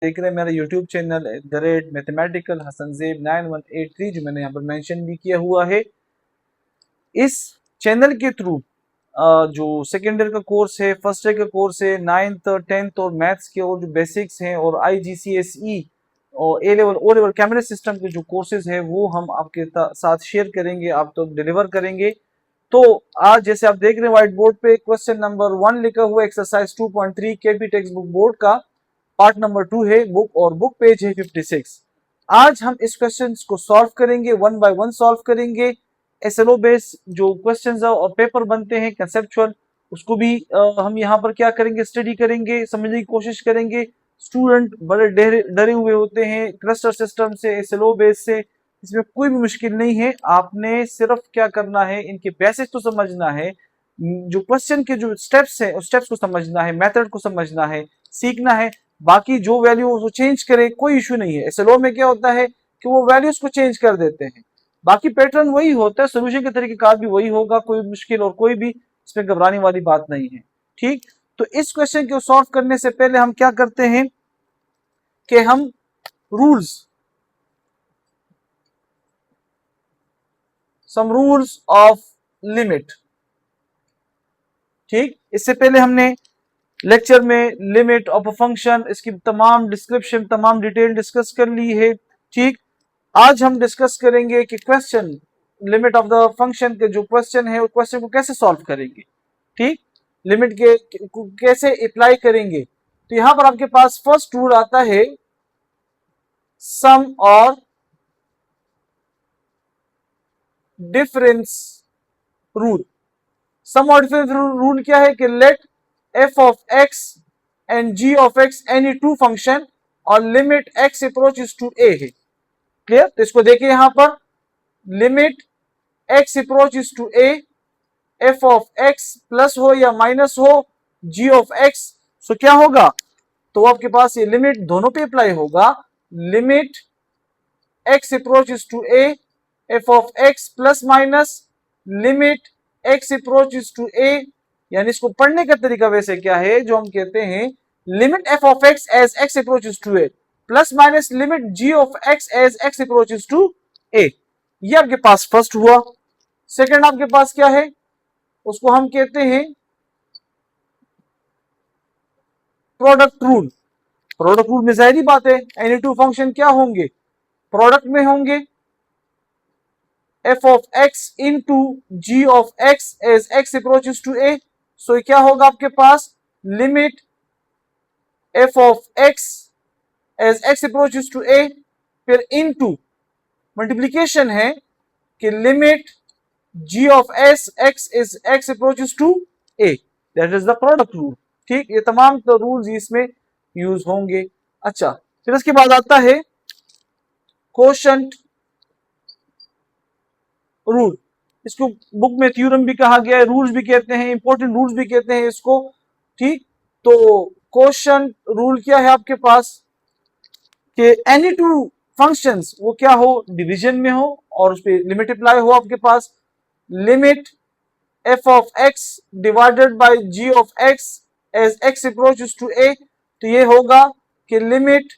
देख रहे हैं मेरा यूट्यूब चैनल मैथमेटिकल हसनजेब 9183 जो मैंने यहाँ पर मेंशन भी किया हुआ है। इस चैनल के थ्रू जो सेकेंड ईयर का कोर्स है, फर्स्ट ईयर का कोर्स है, 9th 10th और मैथ्स के और जो बेसिक्स हैं और IGCSE और A level O level camera system के जो कोर्सेज है वो हम आपके साथ शेयर करेंगे, आप तो डिलीवर करेंगे। तो आज जैसे आप देख रहे हैं व्हाइट बोर्ड पे क्वेश्चन नंबर 1 लिखा हुआ exercise 2.3 KP text book board का पार्ट नंबर 2 है बुक और बुक पेज है 56। आज हम इस क्वेश्चन को सॉल्व करेंगे, 1 बाय 1 सॉल्व करेंगे। SLO बेस जो क्वेश्चंस और पेपर बनते हैं कंसेप्चुअल, उसको भी हम यहाँ पर क्या करेंगे, स्टडी करेंगे, समझने की कोशिश करेंगे। स्टूडेंट बड़े डरे हुए होते हैं क्लस्टर सिस्टम से, SLO बेस से, इसमें कोई भी मुश्किल नहीं है। आपने सिर्फ क्या करना है, इनके बेसिक्स तो समझना है, जो क्वेश्चन के जो स्टेप्स है उस स्टेप्स को समझना है, मेथड को समझना है, सीखना है। बाकी जो वैल्यू वो चेंज करे कोई इशू नहीं है। SLO में क्या होता है कि वो वैल्यूज को चेंज कर देते हैं, बाकी पैटर्न वही होता है, सोल्यूशन के तरीके कार भी वही होगा, कोई मुश्किल और कोई भी इसमें घबराने वाली बात नहीं है। ठीक, तो इस क्वेश्चन को सॉल्व करने से पहले हम क्या करते हैं कि हम सम रूल्स ऑफ लिमिट। ठीक, इससे पहले हमने लेक्चर में लिमिट ऑफ अ फंक्शन, इसकी तमाम डिस्क्रिप्शन, तमाम डिटेल डिस्कस कर ली है। ठीक, आज हम डिस्कस करेंगे कि question limit of the function के जो क्वेश्चन है, उस क्वेश्चन को कैसे सॉल्व करेंगे। ठीक, लिमिट के कैसे अप्लाई करेंगे। तो यहां पर आपके पास फर्स्ट रूल आता है सम और डिफरेंस रूल। सम और डिफरेंस रूल क्या है कि let f of x and g of x any to function और limit x approaches to a है। क्लियर, तो इसको देखिए यहां पर limit x approaches to a, f of x plus हो या माइनस हो, g of x, सो क्या होगा, तो आपके पास ये लिमिट दोनों पे अप्लाई होगा। Limit x approaches to a, f of x plus minus limit x approaches to a, यानी इसको पढ़ने का तरीका वैसे क्या है, जो हम कहते हैं limit f of x as x approaches to a plus minus limit g of x as x approaches to a। ये आपके पास फर्स्ट हुआ। सेकंड आपके पास क्या है, उसको हम कहते हैं प्रोडक्ट रूल। प्रोडक्ट रूल में जाहिर बात है एनी टू फंक्शन क्या होंगे, प्रोडक्ट में होंगे। f of x into g of x as x approaches to a, सो क्या होगा आपके पास limit f of x as x approaches to a, फिर इनटू मल्टीप्लीकेशन है कि limit g of s x is x approaches to a, that is the product rule. ठीक, ये तमाम तो रूल्स इसमें यूज होंगे। अच्छा, फिर इसके बाद आता है कोशेंट रूल। इसको बुक में थ्योरम भी कहा गया है, रूल्स भी कहते हैं, इंपॉर्टेंट रूल्स भी कहते हैं इसको। ठीक, तो कोशेंट रूल क्या है आपके पास कि एनी टू फंक्शंस वो क्या हो, डिवीजन में हो और उस पर लिमिट अप्लाई हो। आपके पास limit f of x divided by g of x as x approaches to a, तो ये होगा कि limit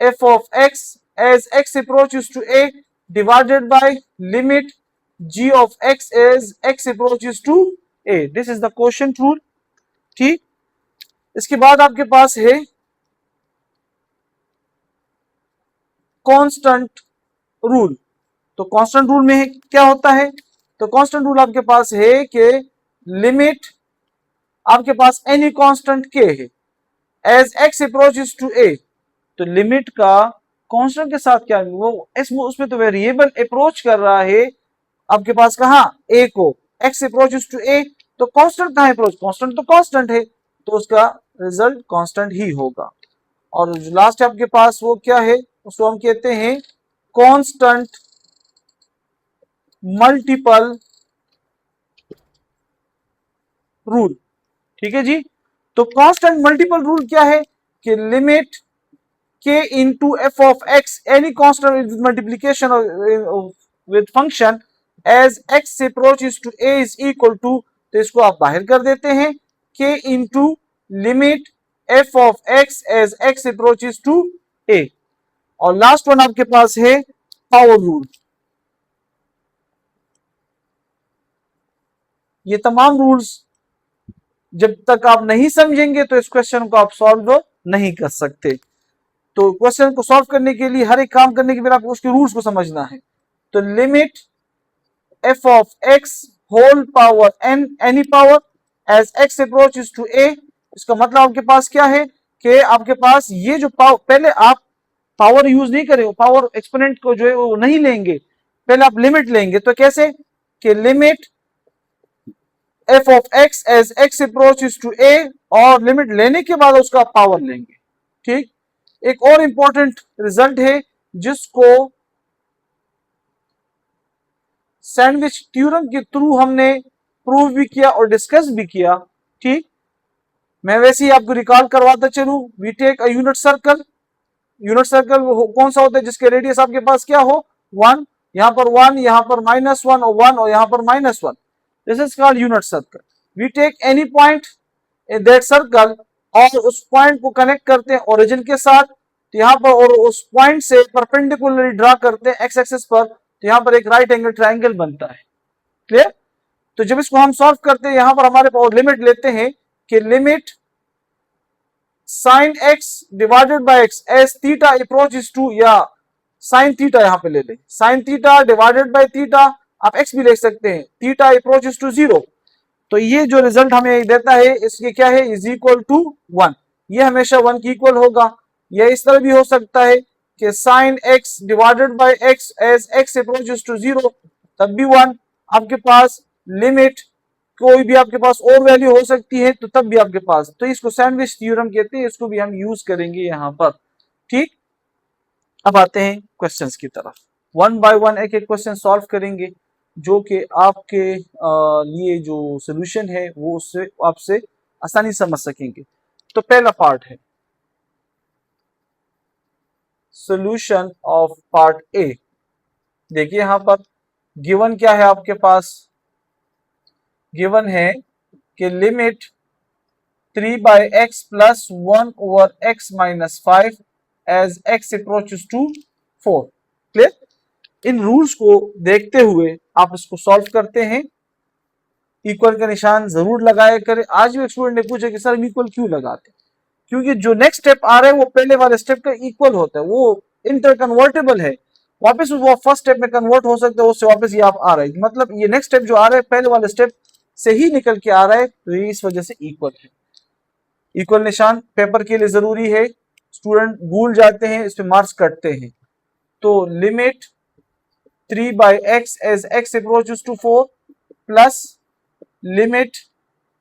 f of x as x approaches to a divided by limit g of x as x approaches to a, this is the quotient rule। ठीक, इसके बाद आपके पास है कांस्टेंट रूल। तो कांस्टेंट रूल में क्या होता है, तो कांस्टेंट रूल आपके पास है कि लिमिट आपके पास एनी कांस्टेंट k है as x approaches to a, तो लिमिट का कांस्टेंट के साथ क्या, वो उसमें तो वेरिएबल अप्रोच कर रहा है आपके पास कहां, a को, x अप्रोचेस टू a, तो कांस्टेंट कहां अप्रोच, कांस्टेंट तो कांस्टेंट है, तो उसका रिजल्ट कांस्टेंट ही होगा। और लास्ट आपके पास वो क्या है, उसको हम कहते हैं कांस्टेंट मल्टीपल रूल। ठीक है जी, तो कांस्टेंट मल्टीपल रूल क्या है कि limit k into f of x, any constant with multiplication with function as x approaches to a is equal to, तो इसको आप बाहर कर देते हैं k into limit f of x as x approaches to ए। और लास्ट वन आपके पास है पावर रूल। ये तमाम रूल्स जब तक आप नहीं समझेंगे तो इस क्वेश्चन को आप सॉल्व नहीं कर सकते। तो क्वेश्चन को सॉल्व करने के लिए, हर एक काम करने के लिए आपको उसके रूल्स को समझना है। तो limit f of x whole power n any power as x approaches to a, इसका मतलब आपके पास क्या है कि आपके पास ये जो पावर, पहले आप पावर यूज नहीं करेंगे, पावर एक्सपोनेंट को जो है वो नहीं लेंगे, पहले आप लिमिट लेंगे। तो कैसे कि limit f of x as x approaches to a, और लिमिट लेने के बाद उसका पावर लेंगे। ठीक। एक और इंपॉर्टेंट रिजल्ट है जिसको सैंडविच थ्योरम के थ्रू हमने प्रूव भी किया और डिस्कस भी किया। ठीक। मैं वैसे ही आपको रिकॉल करवाता चलूं। We take a unit circle. Unit circle कौन सा होता है जिसके रेडियस आपके पास क्या हो, 1, यहां पर 1, यहां पर -1 और 1 और यहां पर -1। This is called unit circle. We take any point in that circle और उस पॉइंट को कनेक्ट करते हैं ओरिजिन के साथ, तो यहां पर, और उस पॉइंट से परपेंडिकुलरली ड्रा करते हैं एक्स एक्सिस पर, तो यहां पर एक राइट एंगल ट्राइंगल बनता है। क्लियर। तो जब इसको हम सॉल्व करते हैं, यहां पर हमारे पास लिमिट लेते हैं कि limit sine x divided by x as theta approaches to, या साइन थीटा यहां पे ले लें, sine theta divided by theta, आप एक्स भी लिख सकते हैं, थीटा अप्रोचेस टू 0। तो ये जो रिजल्ट हमें देता है इसके क्या है, इज इक्वल टू 1। ये हमेशा 1 की इक्वल होगा। या इस तरह भी हो सकता है कि sine x divided by x as x approaches to 0, तब भी 1। आपके पास लिमिट कोई भी आपके पास और वैल्यू हो सकती है, तो तब भी आपके पास, तो इसको सैंडविच थ्योरम कहते हैं, इसको भी हम यूज करेंगे यहां पर। ठीक। अब आते हैं क्वेश्चंस की तरफ। वन बाय वन एक एक क्वेश्चन सॉल्व करेंगे, जो कि आपके लिए जो सोल्यूशन है वो उससे आपसे आसानी समझ सकेंगे। तो पहला पार्ट है सोल्यूशन ऑफ पार्ट ए। देखिए यहां पर गिवन क्या है आपके पास, गिवन है कि limit 3/x plus 1/x-5 as x approaches to 4। Clear. इन रूल्स को देखते हुए आप इसको सॉल्व करते हैं। इक्वल का निशान जरूर लगाया करें। आज भी स्टूडेंट ने पूछा कि सर इक्वल क्यों लगाते, क्योंकि जो नेक्स्ट स्टेप आ रहा है वो पहले वाले स्टेप का इक्वल होता है, वो इंटर कन्वर्टेबल है, वापस वो फर्स्ट स्टेप में कन्वर्ट हो सकता है, उससे वापस ये आप आ रहा है, मतलब ये नेक्स्ट स्टेप जो आ रहा है पहले वाले स्टेप से ही निकल के आ रहा है, तो ये इस वजह से इक्वल है। इक्वल निशान पेपर के लिए जरूरी है, स्टूडेंट भूल जाते हैं, इस पे मार्क्स कटते हैं। तो limit 3/x as x approaches to 4 plus limit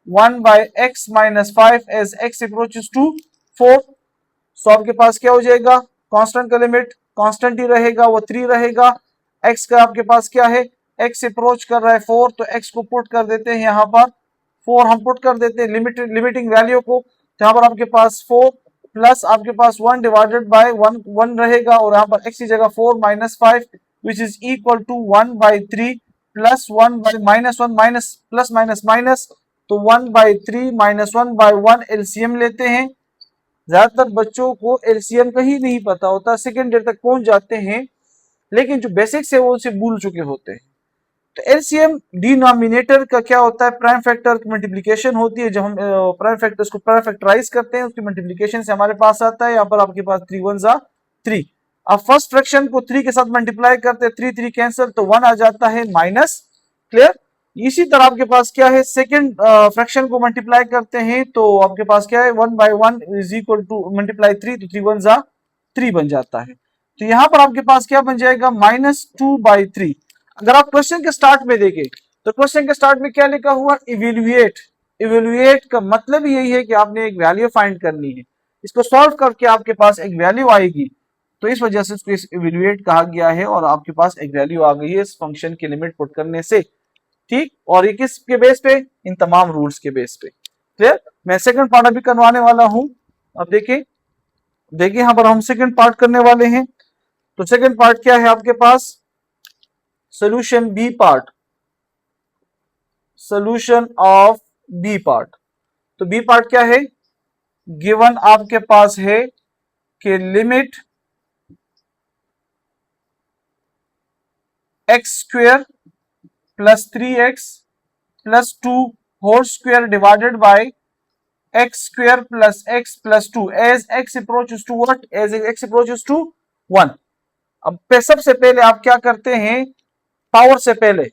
1/x-5 as x approaches to 4। So आपके पास क्या हो जाएगा, कांस्टेंट का लिमिट कांस्टेंट ही रहेगा, वो 3 रहेगा। x का आपके पास क्या है, x अप्रोच कर रहा है 4, तो x को पुट कर देते हैं यहाँ पर 4, हम पुट कर देते हैं लिमिटिंग वैल्यू को, तो यहाँ पर आपके पास 4 प्लस आपके पास 1 डिवाइडेड बाय 1 रहेगा, और यहाँ पर x की जगह 4 minus 5 which is equal to 1/3 plus 1 by -1 minus plus minus minus, तो 1/3 माइनस 1/1 एलसीएम लेते हैं। ज्यादातर बच्चों को एलसीएम का ही नहीं पता होता, सेकेंड ईयर तक पहुंच जाते हैं लेकिन जो बेसिक्स है वो उसे भूल चुके होते हैं। तो एलसीएम डिनोमिनेटर का क्या होता है, प्राइम फैक्टर की मल्टीप्लिकेशन होती है। जब हम प्राइम फैक्टर को प्राइम फैक्टराइज करते हैं उसकी मल्टीप्लिकेशन से हमारे पास आता है, यहाँ पर आपके पास 3 1 जा 3। अब फर्स्ट फ्रैक्शन को 3 के साथ मल्टीप्लाई करते हैं, 3 3 कैंसिल, तो 1 आ जाता है माइनस। क्लियर। इसी तरह आपके पास क्या है, सेकंड फ्रैक्शन को मल्टीप्लाई करते हैं, तो आपके पास क्या है, 1/1 इज इक्वल टू मल्टीप्लाई 3, तो 3 1 जा 3 बन जाता है। तो यहां पर आपके पास क्या बन जाएगा, -2/3। अगर आप क्वेश्चन के स्टार्ट में देखें तो क्वेश्चन के स्टार्ट में क्या लिखा हुआ, इवेल्युएट। इवेल्युएट का मतलब यही है कि आपने एक वैल्यू फाइंड करनी है, इसको सॉल्व करके आपके पास एक वैल्यू आएगी, तो इस वजह से इसको इवेल्युएट कहा गया है, और आपके पास एक वैल्यू आ गई है इस फंक्शन की लिमिट पुट करने से। ठीक। और ये किसके बेस पे, इन तमाम रूल्स के बेस पे। क्लियर। मैं सेकंड पार्ट अभी करवाने वाला हूं। अब देखिए यहां पर हम सेकंड पार्ट करने वाले हैं। तो सेकंड पार्ट क्या है आपके पास, solution B part, solution of B part. तो बी पार्ट क्या है, गिवन आपके पास है कि limit x square plus 3x plus 2 whole square divided by x square plus x plus 2 as x approaches to what, as x approaches to 1। अब सबसे पहले आप क्या करते हैं, पावर से पहले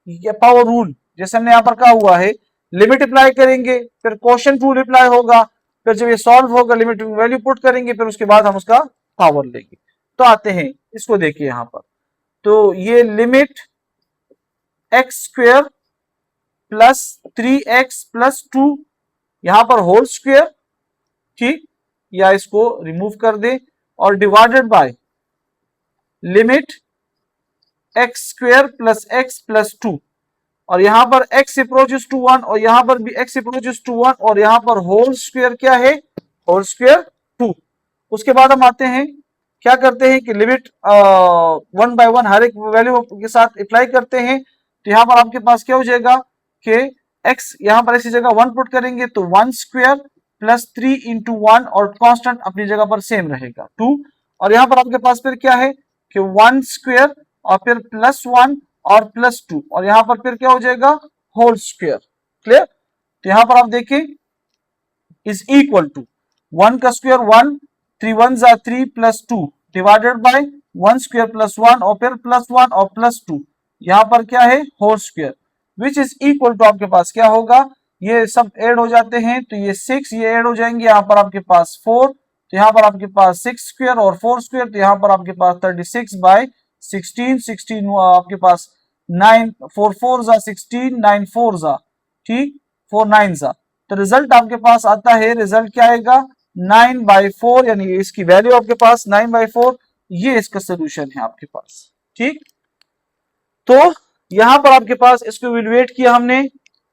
ये पावर रूल जैसे हमने यहां पर कहा हुआ है, लिमिट अप्लाई करेंगे, फिर क्वोशंट रूल अप्लाई होगा, फिर जब ये सॉल्व होगा लिमिट वैल्यू पुट करेंगे, फिर उसके बाद हम उसका पावर लेंगे। तो आते हैं इसको देखिए यहां पर, तो ये limit x square plus 3x plus 2 यहां पर होल स्क्वेयर, ठीक, या इसको रिमूव कर दे, और divided by limit x square plus x plus 2, और यहां पर x अप्रोचेस टू 1 और यहां पर भी x अप्रोचेस टू 1, और यहां पर होल स्क्वायर क्या है, होल स्क्वायर 2। उसके बाद हम आते हैं क्या करते हैं कि लिमिट 1 बाय 1 हर एक वैल्यू के साथ अप्लाई करते हैं। तो यहां पर आपके पास क्या हो जाएगा कि x यहां पर ऐसी जगह 1 पुट करेंगे तो 1 स्क्वायर प्लस 3 इंटू 1, और कांस्टेंट अपनी जगह पर सेम रहेगा 2, और यहां पर आपके पास फिर क्या है कि 1 स्क्वायर और फिर प्लस 1 और प्लस 2, और यहां पर फिर क्या हो जाएगा होल स्क्वायर। क्लियर? तो यहां पर आप देखें इज इक्वल टू 1 का स्क्वायर 1, 3 1 जा 3 plus 2 divided by 1 square plus 1 और फिर प्लस 1 और प्लस 2, यहां पर क्या है whole square, which is equal to आपके पास क्या होगा, ये सब ऐड हो जाते हैं तो ये 6 ये ऐड हो जाएंगे, यहां पर आपके पास 4, तो यहां पर आपके पास 6 स्क्वायर और 4 स्क्वायर, तो यहां पर आपके पास 36 बाय 16, 16 हुआ आपके पास 9, 4 4 जा 16, 9 4 जा, ठीक, 4 9 जा, तो रिजल्ट आपके पास आता है, रिजल्ट क्या आएगा 9 बाय 4, यानी इसकी वैल्यू आपके पास 9 बाय 4, ये इसका सोल्यूशन है आपके पास। ठीक, तो यहां पर आपके पास इसको इवेल्युएट किया हमने,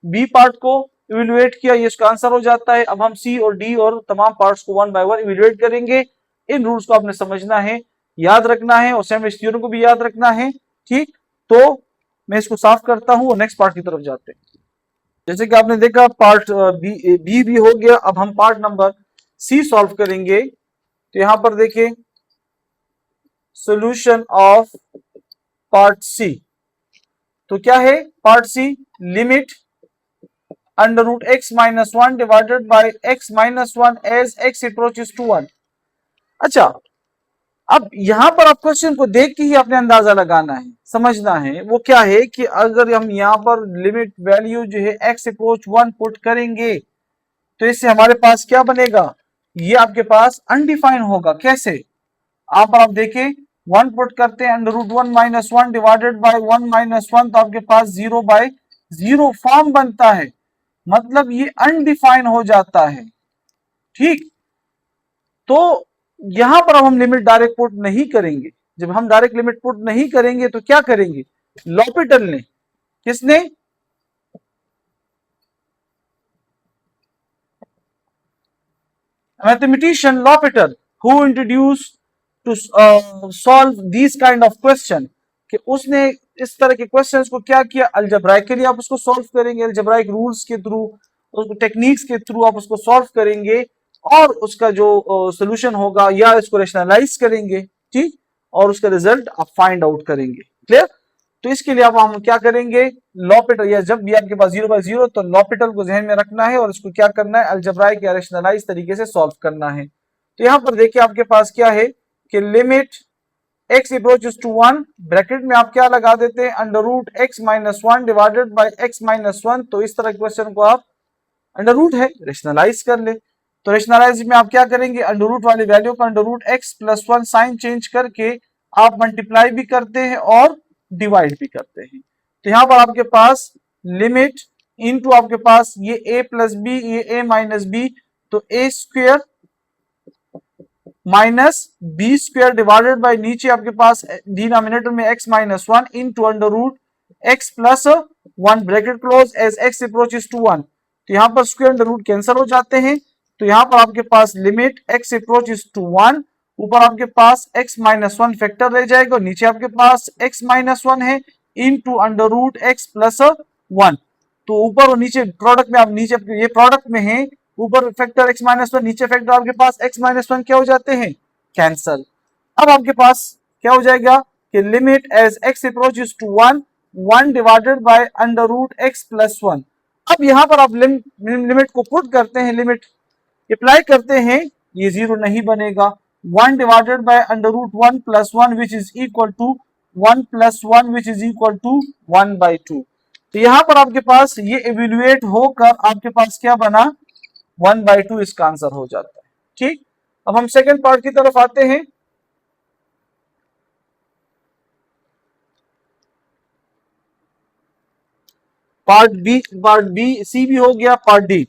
बी पार्ट को इवेल्युएट किया, ये इसका आंसर हो जाता है। अब हम सी और डी और तमाम पार्ट्स को 1 बाय 1 इवेल्युएट करेंगे। इन रूल्स को आपने समझना है, याद रखना है, और सैंडविच थ्योरम को भी याद रखना है। ठीक, तो मैं इसको साफ करता हूं और नेक्स्ट पार्ट की तरफ जाते हैं। जैसे कि आपने देखा पार्ट बी भी हो गया, अब हम पार्ट नंबर सी सॉल्व करेंगे। तो यहां पर देखिए सॉल्यूशन ऑफ पार्ट सी, तो क्या है part C, limit under root x minus 1 divided by x minus 1 as x approaches to 1। अच्छा, अब यहां पर आप क्वेश्चन को देख के ही अपने अंदाजा लगाना है, समझना है, वो क्या है कि अगर हम यहां पर लिमिट वैल्यू जो है एक्स अप्रोच 1 पुट करेंगे तो इससे हमारे पास क्या बनेगा, ये आपके पास अनडिफाइन होगा। कैसे, आप देखें 1 पुट करते हैं under root 1 minus 1 divided by 1 minus 1, तो आपके पास 0 बाय 0 फॉर्म बनता है, मतलब ये अनडिफाइन हो जाता है। ठीक, तो यहां पर अब हम लिमिट डायरेक्ट पुट नहीं करेंगे। जब हम डायरेक्ट लिमिट पुट नहीं करेंगे तो क्या करेंगे, लॉपिटल ने, किसने, mathematician L'Hopital, who introduce to solve this kind of question, कि उसने इस तरह के क्वेश्चंस को क्या किया, अलजेब्राइकली आप उसको सॉल्व करेंगे, अलजेब्राइक रूल्स के थ्रू, उसको टेक्निक्स के थ्रू आप उसको सॉल्व करेंगे, और उसका जो सोल्यूशन होगा या इसको रेशनलाइज करेंगे। ठीक, और उसका रिजल्ट आप फाइंड आउट करेंगे। क्लियर? तो इसके लिए अब हम क्या करेंगे, लॉपिटल, या जब भी आपके पास 0 बाय 0, तो लॉपिटल को जहन में रखना है और इसको क्या करना है, अलजेब्राइक या रेशनलाइज तरीके से सॉल्व करना है। तो यहां पर देखिए आपके पास क्या है कि limit x approaches to 1, bracket में आप क्या लगा देते हैं, under root x minus 1 divided by x minus 1, तो इस तरह क्वेश्चन को आप अंडर रूट है रेशनलाइज कर ले। तो रेशनलाइज में आप क्या करेंगे, अंडर रूट वाली वैल्यू को under root x plus 1 sine change करके आप मल्टीप्लाई भी करते हैं और डिवाइड भी करते हैं। तो यहां पर आपके पास लिमिट इनटू आपके पास ये a प्लस बी, ये a माइनस बी, तो a square minus B square divided by नीचे आपके पास डिनोमिनेटर में x minus 1 into under root x plus 1 bracket close as x approaches to 1। तो यहां पर स्क्वायर अंडर रूट कैंसिल हो जाते हैं, तो यहां पर आपके पास लिमिट x अप्रोचेस टू 1, ऊपर आपके पास x माइनस 1 फैक्टर रह जाएगा, नीचे आपके पास x माइनस 1 है into under root x plus 1। तो ऊपर और नीचे प्रोडक्ट में, आप नीचे ये प्रोडक्ट में है, ऊपर फैक्टर x माइनस 1, नीचे फैक्टर आपके पास x माइनस 1 क्या हो जाते हैं, कैंसल। अब आपके पास क्या हो जाएगा, कि limit as x approaches to 1 1 divided by under root x plus 1। अब यहां पर आप लिमिट को पुट करते हैं, लिमिट अप्लाई करते हैं, ये जीरो नहीं बनेगा। 1 divided by under root 1 plus 1 which is equal to 1 plus 1 which is equal to 1 by 2। तो यहां पर आपके पास ये इवेल्युएट होकर आपके पास क्या बना, 1 बाई 2 इसका आंसर हो जाता है। ठीक, अब हम सेकेंड पार्ट की तरफ आते हैं। पार्ट बी सी भी हो गया, पार्ट डी।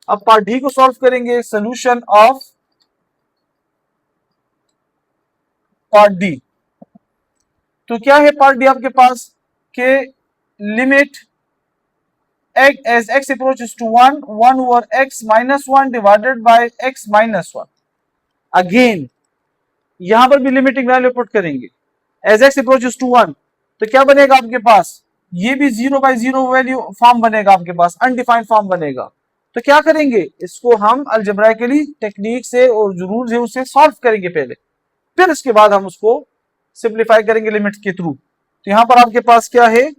अब पार्ट डी को सॉल्व करेंगे, सोल्यूशन ऑफ पार्ट डी। तो क्या है पार्ट डी आपके पास के limit as x approaches to 1 1 over x minus 1 divided by x minus 1। Again यहां पर भी लिमिटिंग वैल्यू पुट करेंगे, एज एक्स अप्रोचेस टू 1, तो क्या बनेगा आपके पास, ये भी 0 बाई 0 वैल्यू फॉर्म बनेगा आपके पास, अनडिफाइंड फॉर्म बनेगा। तो क्या करेंगे, इसको हम अलजेब्राइकली टेक्निक से और जो रूल्स है उससे सॉल्व करेंगे पहले, फिर इसके बाद हम उसको सिंप्लीफाई करेंगे लिमिट के थ्रू। तो यहां पर आपके पास क्या है,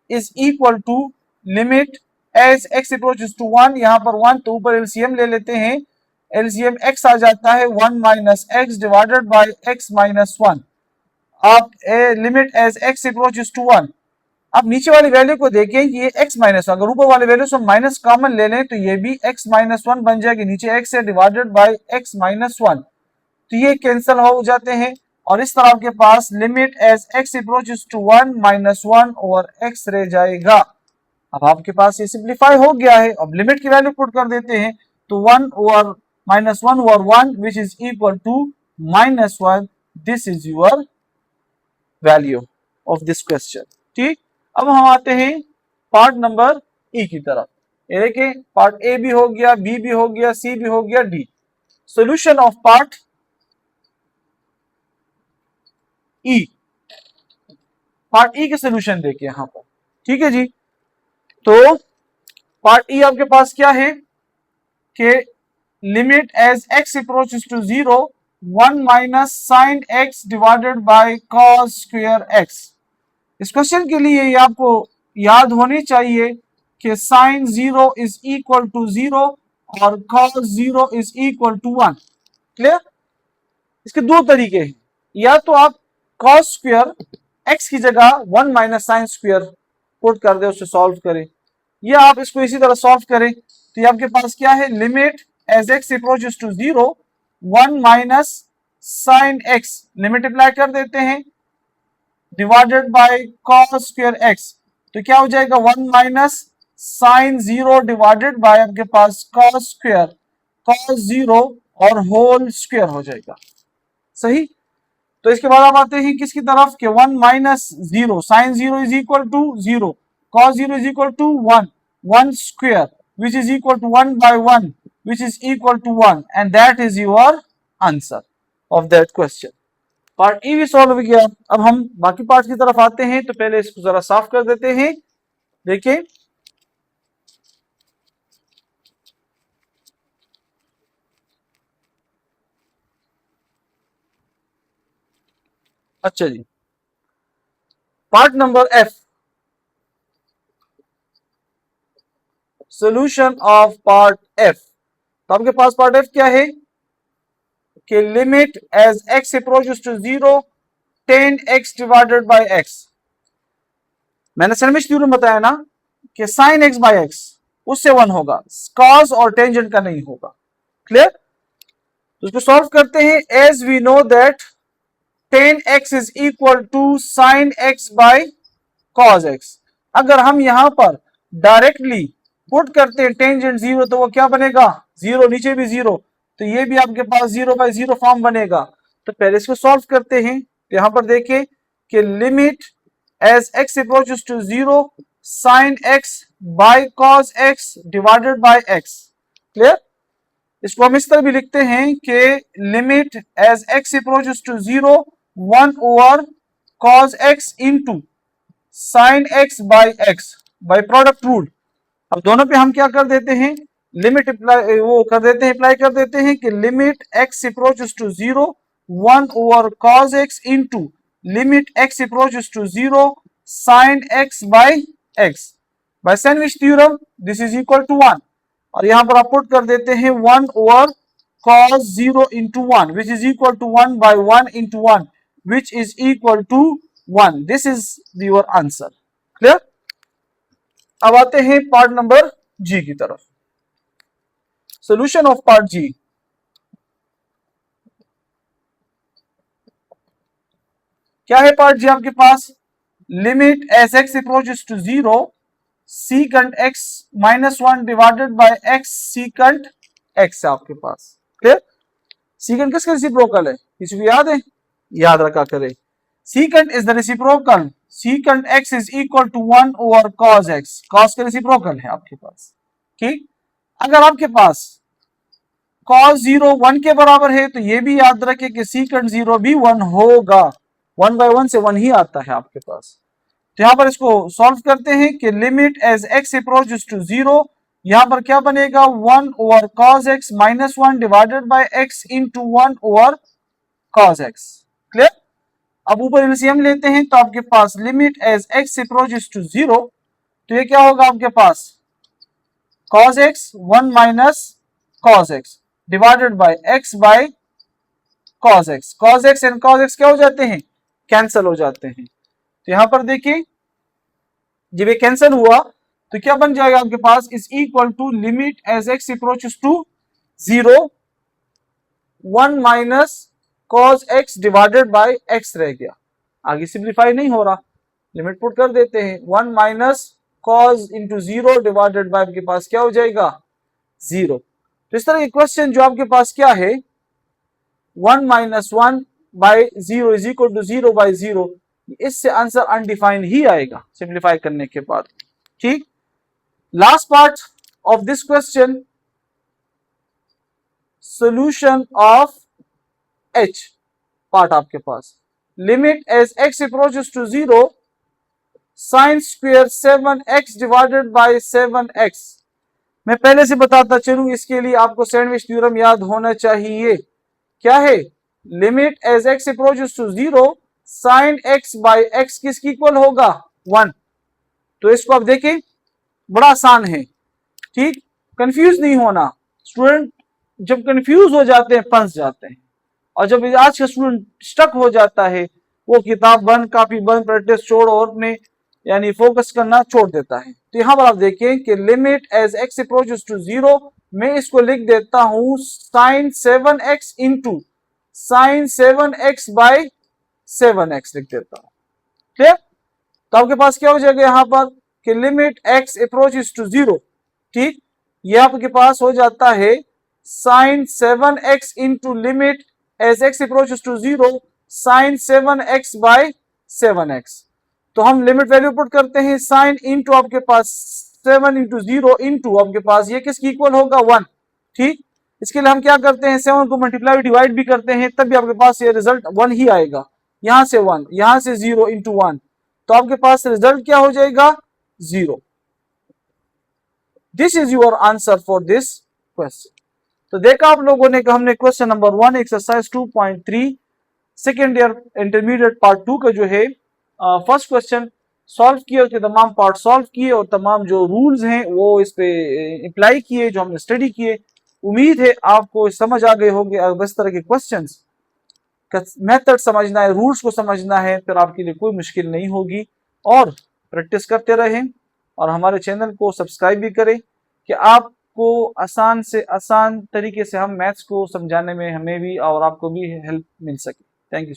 is equal to limit as x approaches to 1, यहां पर 1 तो ऊपर एलसीएम ले लेते हैं, एलसीएम एक्स आ जाता है 1 minus x divided by x minus 1। आप limit as x approaches to 1, अब नीचे वाली वैल्यू को देखें, ये x माइनस 1, अगर ऊपर वाले वैल्यू से माइनस कॉमन ले लें तो ये भी x माइनस 1 बन जाएगी, नीचे x है डिवाइडेड बाय x माइनस 1, तो ये कैंसिल हो जाते हैं और इस तरह आपके पास limit as x approaches to 1 minus 1 over x रह जाएगा। अब आपके पास ये सिंप्लीफाई हो गया है। अब लिमिट की वैल्यू पुट कर देते हैं, तो 1 over minus 1 over 1 which is equal to minus 1, this is your value of this question. ठीक, अब हम आते हैं पार्ट नंबर ई की तरफ। ये देखिए, पार्ट ए भी हो गया, बी भी हो गया, सी भी हो गया, D. Solution of part E, part E के सॉल्यूशन देखिए यहां पर। ठीक है जी, तो पार्ट ई आपके पास क्या है कि limit as x approaches to 0 1 minus sine x divided by cos square x. इस क्वेश्चन के लिए ये आपको याद होनी चाहिए कि साइन 0 इज इक्वल टू 0 और cos 0 is equal to 1। Clear, इसके दो तरीके हैं, या तो आप कॉस स्क्वायर एक्स की जगह 1 माइनस साइन स्क्वायर पुट कर दे, उससे सॉल्व करें, या आप इसको इसी तरह सॉल्व करें। तो ये आपके पास क्या है, limit as x approaches to 0 1 minus sine x, limit apply कर देते हैं divided by cos square x, तो क्या हो जाएगा 1 माइनस साइन 0 डिवाइडेड बाय आपके पास कॉस स्क्वायर कॉस 0 और होल स्क्वायर हो जाएगा। सही, तो इसके बाद आप आते हैं किसकी तरफ कि 1 minus 0 sine 0 is equal to 0 cos 0 is equal to 1 1 square which is equal to 1 by 1 which is equal to 1, and that is your answer of that question. Part E भी सॉल्व हो गया। अब हम बाकी पार्ट की तरफ आते हैं, तो पहले इसको जरा साफ कर देते हैं। देखिए, अच्छा जी, part number F, solution of part F. तो आपके पास पार्ट एफ क्या है कि limit as x approaches to 0 tan x divided by x। मैंने सैंडविच थ्योरम बताया ना कि साइन x बाय x उससे 1 होगा, कॉस और टेंजेंट का नहीं होगा। क्लियर, तो इसको सॉल्व करते हैं। As we know that tan x is equal to sine x by cos x। अगर हम यहां पर डायरेक्टली पुट करते हैं टेंजेंट 0, तो वो क्या बनेगा 0, नीचे भी 0, तो ये भी आपके पास 0 बाय 0 फॉर्म बनेगा। तो पहले इसको सॉल्व करते हैं। तो यहां पर देखिए कि limit as x approaches to 0 sine x by cos x divided by x। Clear, इसको हम इस तरह भी लिखते हैं कि limit as x approaches to 0 1 over cos x into sine x by x by product rule. अब दोनों पे हम क्या कर देते हैं, लिमिट अप्लाई वो कर देते हैं, अप्लाई कर देते हैं कि limit x approaches to 0 1 over cos x into limit x approaches to 0 sine x by x by sandwich theorem this is equal to 1 और यहां पर आप पुट कर देते हैं 1 over cos 0 into 1 which is equal to 1 by 1 into 1 which is equal to 1. This is your answer. Clear? अब आते हैं पार्ट नंबर जी की तरफ. Solution of part G. क्या है पार्ट जी आपके पास? Limit S x approaches to 0 सीकंट x -1 divided by x सीकंट x है आपके पास. क्लियर? सीकंट किसका रेसिप्रोकल है? किसी को याद है? याद रखा करें. Secant is the reciprocal. Secant x is equal to 1 over cos x. cos का रेसिप्रोकल है आपके पास. ठीक. अगर आपके पास cos 0 1 के बराबर है तो ये भी याद रखें कि सीकंट 0 भी 1 होगा. 1 by 1 से 1 ही आता है आपके पास. तो यहां पर इसको सॉल्व करते हैं कि limit as x approaches to 0 यहां पर क्या बनेगा 1 over cos x -1 divided by x into 1 over cos x. Clear? अब ऊपर एलसीएम लेते हैं तो आपके पास limit as x approaches to 0 तो ये क्या होगा आपके पास cos x 1 minus cos x divided by x by cos x. cos x and cos x क्या हो जाते हैं? कैंसल हो जाते हैं. तो यहां पर देखिए जब ये कैंसल हुआ तो क्या बन जाएगा आपके पास is equal to limit as x approaches to 0 1 minus cos x divided by x रह गया. आगे सिंप्लीफाई नहीं हो रहा. लिमिट पुट कर देते हैं 1 minus cos into 0 divided by आपके पास क्या हो जाएगा 0. तो इस तरह के क्वेश्चन जो आपके पास क्या है 1 minus 1 by 0 is equal to 0 by 0 इससे आंसर अनडिफाइंड ही आएगा सिंप्लीफाई करने के बाद. ठीक. Last part of this question solution of h part आपके पास limit as x approaches to 0 sine square 7x divided by 7x. मैं पहले से बताता चलूं इसके लिए आपको सैंडविच थ्योरम याद होना चाहिए. क्या है? Limit as x approaches to 0 sine x by x किसकी इक्वल होगा 1. तो इसको आप देखें बड़ा आसान है. ठीक. कंफ्यूज नहीं होना. स्टूडेंट जब कंफ्यूज हो जाते हैं फंस जाते हैं और जब आज का स्टूडेंट स्टक हो जाता है वो किताब बंद कॉपी बंद प्रैक्टिस छोड़ और अपने यानी फोकस करना छोड़ देता है. तो यहां पर आप देखें कि limit as x approaches to 0 मैं इसको लिख देता हूं sign 7x into sine 7x by 7x लिख देता हूं. ठीक. तो आपके पास क्या हो जाएगा यहां पर कि लिमिट x अप्रोचेस टू 0. ठीक. ये आपके पास हो जाता है sine 7x into limit as x approaches to 0 sine 7x by 7x. तो हम लिमिट वैल्यू पुट करते हैं साइन इंटू आपके पास 7 इंटू 0 इंटू आपके पास ये किसकी इक्वल होगा 1. ठीक. इसके लिए हम क्या करते हैं 7 को मल्टीप्लाई डिवाइड भी करते हैं तब भी आपके पास ये रिजल्ट 1 ही आएगा. यहां से 1 यहां से 0 इंटू 1 तो आपके पास रिजल्ट क्या हो जाएगा 0. This is your answer for this question. तो देखा आप लोगों ने कि हमने question number 1 exercise 2.3 second year intermediate part 2 का जो है फर्स्ट क्वेश्चन सॉल्व किए उसके तमाम पार्ट सॉल्व किए और तमाम जो रूल्स हैं वो इस पे अप्लाई किए जो हमने स्टडी किए. उम्मीद है आपको समझ आ गए होंगे. अब इस तरह के क्वेश्चंस का मेथड समझना है रूल्स को समझना है फिर आपके लिए कोई मुश्किल नहीं होगी. और प्रैक्टिस करते रहें और हमारे चैनल को सब्सक्राइब भी करें कि आपको आसान से आसान तरीके से हम मैथ्स को समझाने में हमें भी और आपको भी हेल्प मिल सके. Thank you.